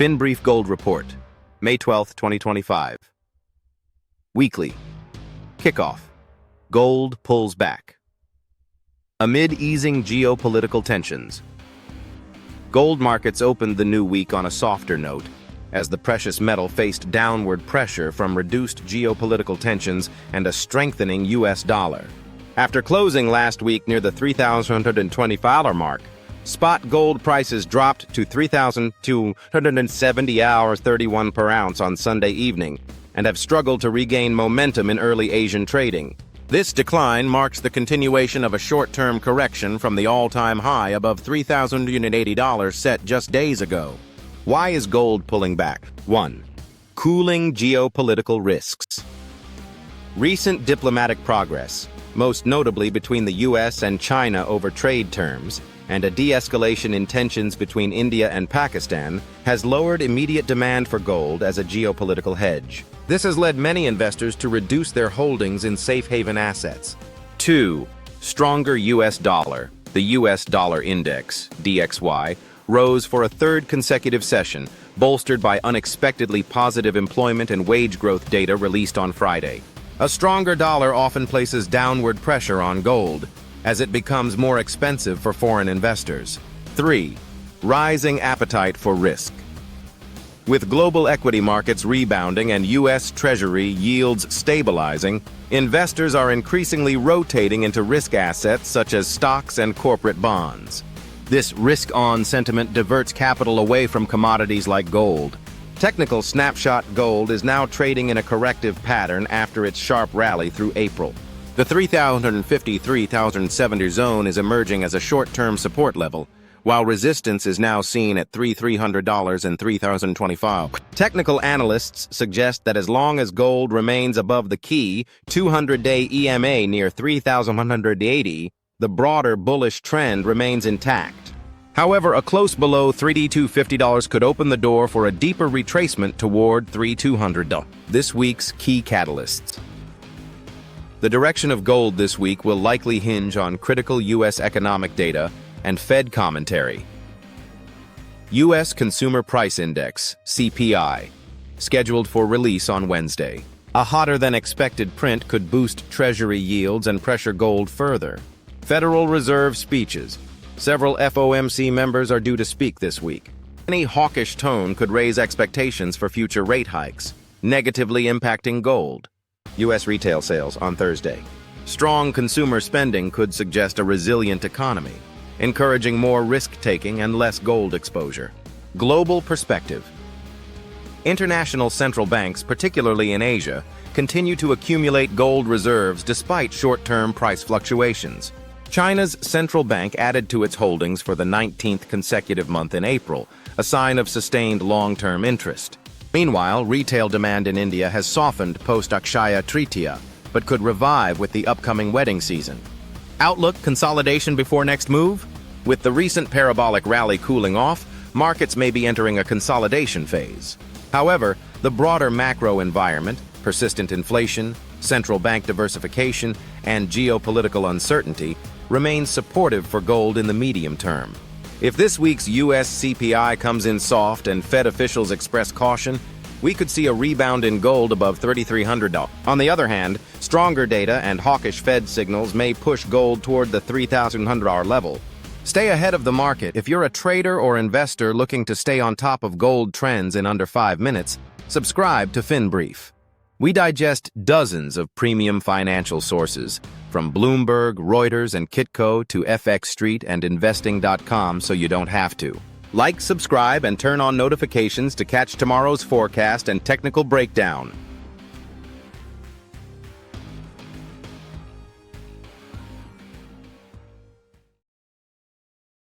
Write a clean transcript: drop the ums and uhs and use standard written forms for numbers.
FinBrief Gold Report, May 12, 2025. Weekly. Kickoff. Gold pulls back. Amid easing geopolitical tensions, gold markets opened the new week on a softer note, as the precious metal faced downward pressure from reduced geopolitical tensions and a strengthening U.S. dollar. After closing last week near the $3,220 mark, spot gold prices dropped to $3,270.31 per ounce on Sunday evening and have struggled to regain momentum in early Asian trading. This decline marks the continuation of a short-term correction from the all-time high above $3,080 set just days ago. Why is gold pulling back? 1. Cooling geopolitical risks. Recent diplomatic progress, most notably between the U.S. and China over trade terms, and a de-escalation in tensions between India and Pakistan, has lowered immediate demand for gold as a geopolitical hedge. This has led many investors to reduce their holdings in safe haven assets. 2. Stronger U.S. dollar. The U.S. dollar index, DXY, rose for a third consecutive session, bolstered by unexpectedly positive employment and wage growth data released on Friday. A stronger dollar often places downward pressure on gold, as it becomes more expensive for foreign investors. 3. Rising appetite for risk. With global equity markets rebounding and U.S. Treasury yields stabilizing, investors are increasingly rotating into risk assets such as stocks and corporate bonds. This risk-on sentiment diverts capital away from commodities like gold. Technical snapshot gold is now trading in a corrective pattern after its sharp rally through April. The 3,050-3,070 zone is emerging as a short-term support level, while resistance is now seen at $3,300 and $3,025. Technical analysts suggest that as long as gold remains above the key 200-day EMA near 3,180, the broader bullish trend remains intact. However, a close below $3,250 could open the door for a deeper retracement toward $3,200. This week's key catalysts. The direction of gold this week will likely hinge on critical U.S. economic data and Fed commentary. U.S. Consumer Price Index, CPI, scheduled for release on Wednesday. A hotter-than-expected print could boost Treasury yields and pressure gold further. Federal Reserve speeches. Several FOMC members are due to speak this week. Any hawkish tone could raise expectations for future rate hikes, negatively impacting gold. U.S. retail sales on Thursday. Strong consumer spending could suggest a resilient economy, encouraging more risk-taking and less gold exposure. Global perspective. International central banks, particularly in Asia, continue to accumulate gold reserves despite short-term price fluctuations. China's central bank added to its holdings for the 19th consecutive month in April, a sign of sustained long-term interest. Meanwhile, retail demand in India has softened post-Akshaya Tritiya, but could revive with the upcoming wedding season. Outlook: consolidation before next move? With the recent parabolic rally cooling off, markets may be entering a consolidation phase. However, the broader macro environment, persistent inflation, central bank diversification, and geopolitical uncertainty remains supportive for gold in the medium term. If this week's U.S. CPI comes in soft and Fed officials express caution, we could see a rebound in gold above $3,300. On the other hand, stronger data and hawkish Fed signals may push gold toward the $3,100 level. Stay ahead of the market. If you're a trader or investor looking to stay on top of gold trends in under 5 minutes, subscribe to FinBrief. We digest dozens of premium financial sources, from Bloomberg, Reuters, and Kitco to FX Street and Investing.com, so you don't have to. Like, subscribe, and turn on notifications to catch tomorrow's forecast and technical breakdown.